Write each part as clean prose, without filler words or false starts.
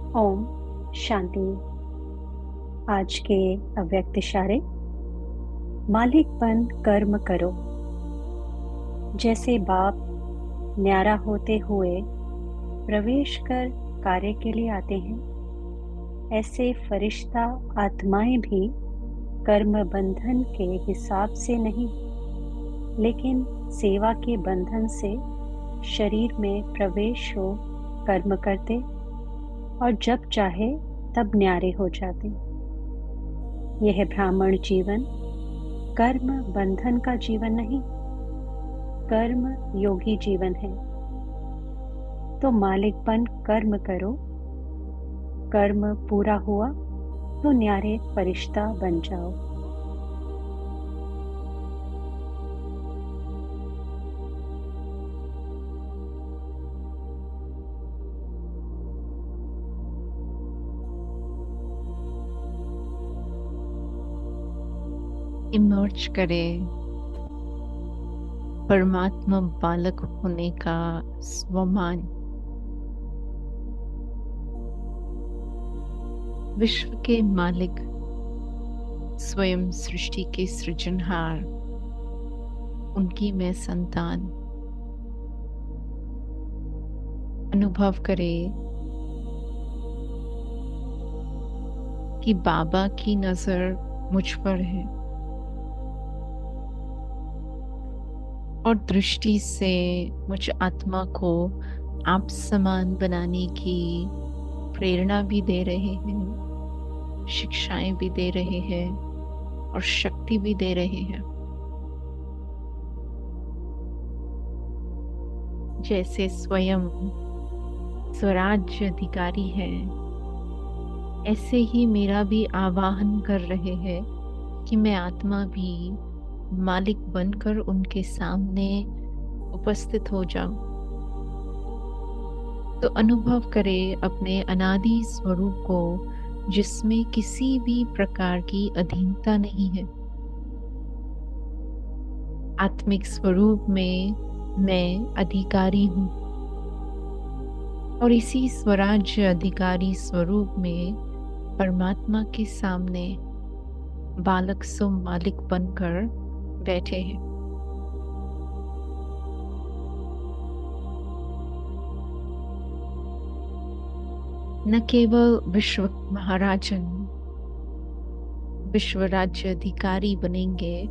ओम शांति। आज के अव्यक्त इशारे। मालिकपन कर्म करो। जैसे बाप न्यारा होते हुए प्रवेश कर कार्य के लिए आते हैं, ऐसे फरिश्ता आत्माएं भी कर्म बंधन के हिसाब से नहीं, लेकिन सेवा के बंधन से शरीर में प्रवेश हो कर्म करते और जब चाहे तब न्यारे हो जाते। यह ब्राह्मण जीवन कर्म बंधन का जीवन नहीं, कर्म योगी जीवन है। तो मालिकपन कर्म करो। कर्म पूरा हुआ तो न्यारे फरिश्ता बन जाओ। इमर्ज करे परमात्मा बालक होने का स्वमान। विश्व के मालिक, स्वयं सृष्टि के सृजनहार, उनकी मैं संतान। अनुभव करे कि बाबा की नजर मुझ पर है और दृष्टि से मुझ आत्मा को आप समान बनाने की प्रेरणा भी दे रहे हैं, शिक्षाएं भी दे रहे हैं और शक्ति भी दे रहे हैं। जैसे स्वयं स्वराज्य अधिकारी है, ऐसे ही मेरा भी आवाहन कर रहे हैं कि मैं आत्मा भी मालिक बनकर उनके सामने उपस्थित हो जाऊं। तो अनुभव करे अपने अनादि स्वरूप को, जिसमें किसी भी प्रकार की अधीनता नहीं है। आत्मिक स्वरूप में मैं अधिकारी हूं और इसी स्वराज्य अधिकारी स्वरूप में परमात्मा के सामने बालक सो मालिक बनकर बैठे हैं। न केवल विश्व महाराजन, विश्व राज्य अधिकारी बनेंगे,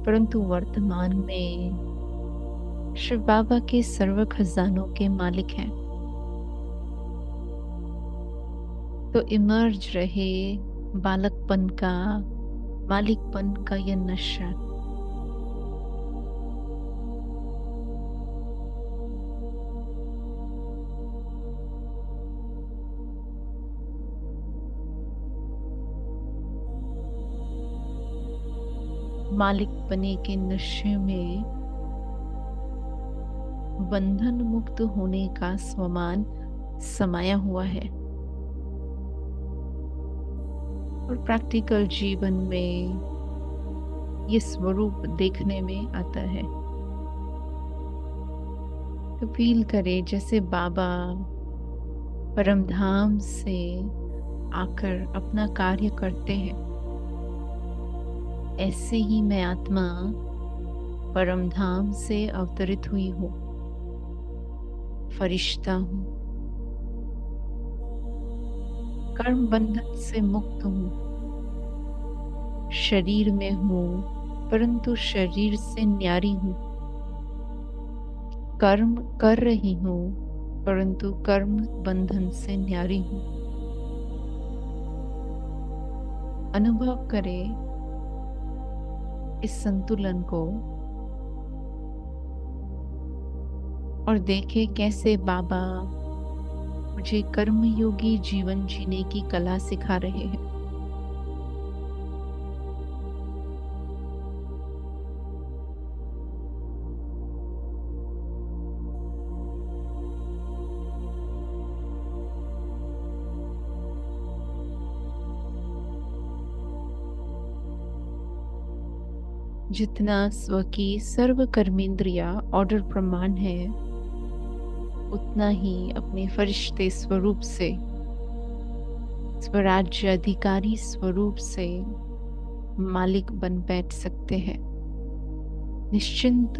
परंतु वर्तमान में शिव बाबा के सर्व खजानों के मालिक हैं। तो इमर्ज रहे बालकपन का, मालिकपन का यह नशा। मालिक बने के नशे में बंधन मुक्त होने का स्वमान समाया हुआ है और प्रैक्टिकल जीवन में ये स्वरूप देखने में आता है। तो फील करे जैसे बाबा परमधाम से आकर अपना कार्य करते हैं, ऐसे ही मैं आत्मा परमधाम से अवतरित हुई हूँ, फरिश्ता हूँ, कर्म बंधन से मुक्त हूँ, शरीर में हूँ परंतु शरीर से न्यारी हूँ, कर्म कर रही हूँ परंतु कर्म बंधन से न्यारी हूँ। अनुभव करे इस संतुलन को और देखे कैसे बाबा मुझे कर्मयोगी जीवन जीने की कला सिखा रहे हैं। जितना स्व की सर्व कर्मेंद्रिया ऑर्डर प्रमाण है, उतना ही अपने फरिश्ते स्वरूप से स्वराज्य अधिकारी स्वरूप से मालिक बन बैठ सकते हैं। निश्चिंत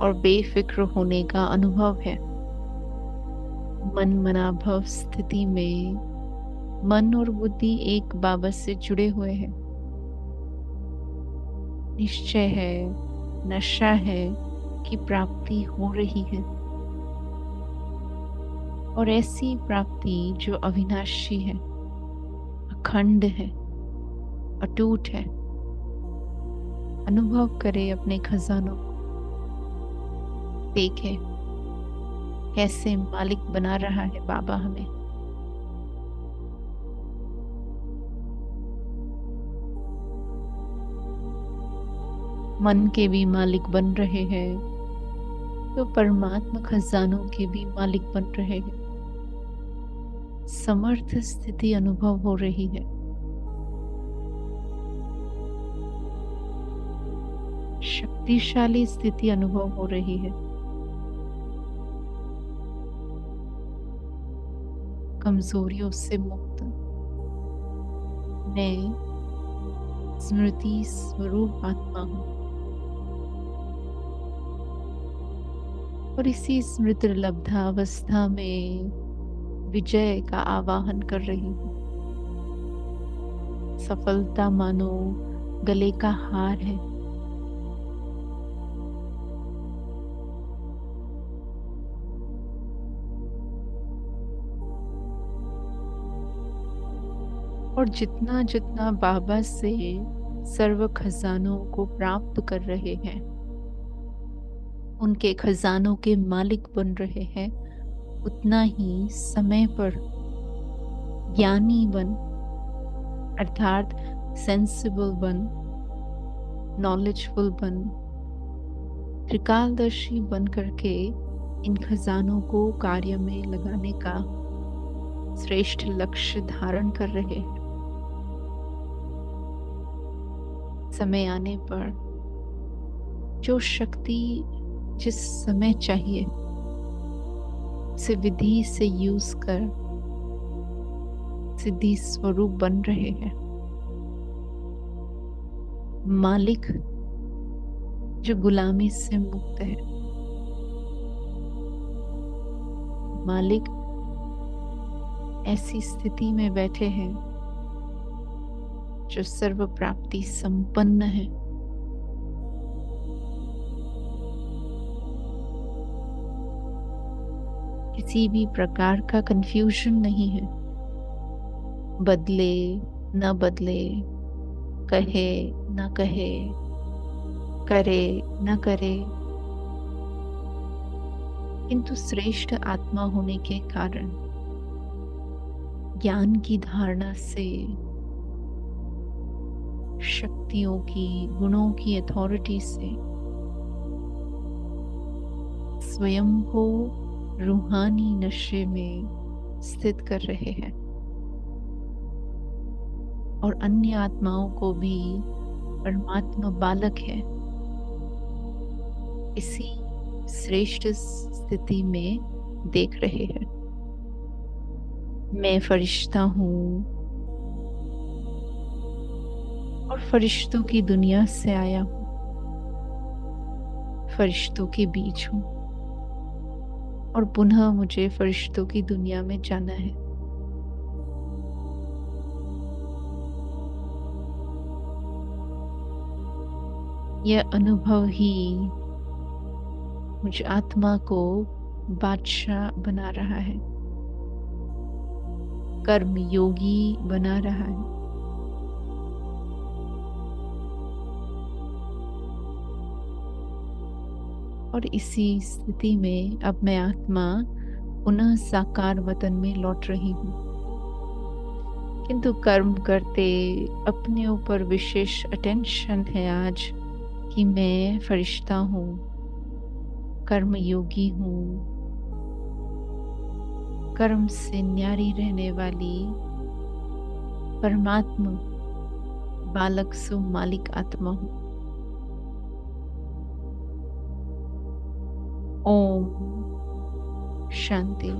और बेफिक्र होने का अनुभव है। मन मनाभव स्थिति में मन और बुद्धि एक बाबत से जुड़े हुए हैं। निश्चय है, नशा है कि प्राप्ति हो रही है, और ऐसी प्राप्ति जो अविनाशी है, अखंड है, अटूट है। अनुभव करे अपने खजानों को, देखे कैसे मालिक बना रहा है बाबा हमें। मन के भी मालिक बन रहे हैं तो परमात्मा खजानों के भी मालिक बन रहे हैं। समर्थ स्थिति अनुभव हो रही है। शक्तिशाली स्थिति अनुभव हो रही है। कमजोरियों से मुक्त मैं स्मृति स्वरूप आत्मा हूं, और इसी स्मृति लब्धावस्था में विजय का आवाहन कर रही हूं। सफलता मानो गले का हार है। और जितना जितना बाबा से सर्व खजानों को प्राप्त कर रहे हैं, उनके खजानों के मालिक बन रहे हैं, उतना ही समय पर ज्ञानी बन, अर्थात सेंसिबल बन, नॉलेजफुल बन, त्रिकालदर्शी बन करके इन खजानों को कार्य में लगाने का श्रेष्ठ लक्ष्य धारण कर रहे हैं। समय आने पर जो शक्ति जिस समय चाहिए उसे विधि से यूज कर सिद्धि स्वरूप बन रहे हैं। मालिक जो गुलामी से मुक्त है, मालिक ऐसी स्थिति में बैठे हैं जो सर्व प्राप्ति संपन्न है। किसी भी प्रकार का कंफ्यूजन नहीं है। बदले न बदले, कहे न कहे, करे न करे, किंतु श्रेष्ठ आत्मा होने के कारण ज्ञान की धारणा से शक्तियों की, गुणों की अथॉरिटी से स्वयं को रूहानी नशे में स्थित कर रहे हैं, और अन्य आत्माओं को भी परमात्मा बालक है इसी श्रेष्ठ स्थिति में देख रहे हैं। मैं फरिश्ता हूं और फरिश्तों की दुनिया से आया हूं, फरिश्तों के बीच हूं, और पुनः मुझे फरिश्तों की दुनिया में जाना है। यह अनुभव ही मुझ आत्मा को बादशाह बना रहा है, कर्म योगी बना रहा है। और इसी स्थिति में अब मैं आत्मा पुनः साकार वतन में लौट रही हूँ, किंतु कर्म करते अपने ऊपर विशेष अटेंशन है आज कि मैं फरिश्ता हूँ, कर्म योगी हूँ, कर्म से न्यारी रहने वाली परमात्मा बालक सु मालिक आत्मा हूँ। ओम शांति।